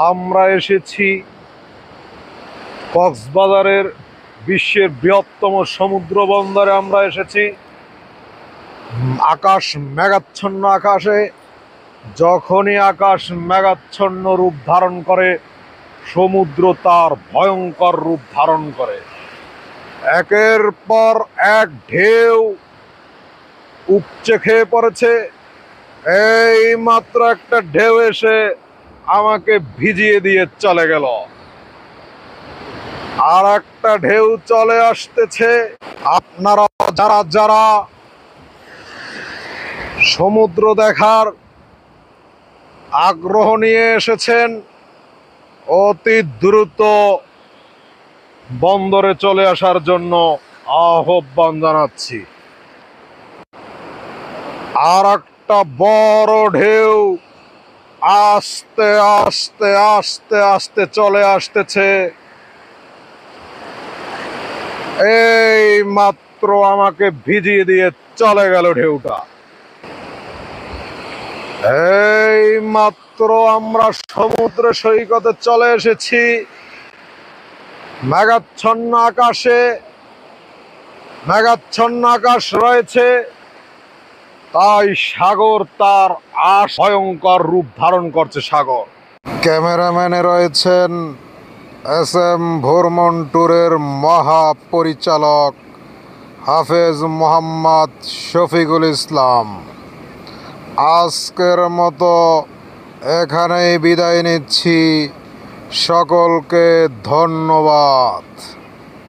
আমরা এসেছি কক্সবাজারের বিশ্বের বৃহত্তম সমুদ্র বন্দরে। আমরা এসেছি আকাশ মেঘাচ্ছন্ন আকাশে। যখনই আকাশ মেঘাচ্ছন্ন রূপ ধারণ করে, সমুদ্র তার ভয়ঙ্কর রূপ ধারণ করে। একের পর এক ঢেউ উপচে খেয়ে পড়েছে। এই মাত্র একটা ঢেউ এসে আমাকে ভিজিয়ে দিয়ে চলে গেল। আর একটা ঢেউ চলে আসতেছে। আপনারা যারা যারা সমুদ্র দেখার আগ্রহ নিয়ে এসেছেন, অতি দ্রুত বন্দরে চলে আসার জন্য আহ্বান জানাচ্ছি। আর একটা বড় ঢেউ আস্তে আস্তে আস্তে আস্তে চলে আসতেছে। এই মাত্র আমাকে ভিজিয়ে দিয়ে চলে গেল ঢেউটা। এই মাত্র আমরা সমুদ্র সৈকতে চলে এসেছি। মেঘাচ্ছন্ন আকাশে, মেঘাচ্ছন্ন আকাশ রয়েছে, তাই সাগর তার ভয়ঙ্কর রূপ ধারণ করছে। সাগর ক্যামেরাম্যানে রয়েছেন SM ভ্রমণ ট্যুরের মহাপরিচালক হাফেজ মোহাম্মদ শফিকুল ইসলাম। আজকের মতো এখানেই বিদায় নিচ্ছি। সকলকে ধন্যবাদ।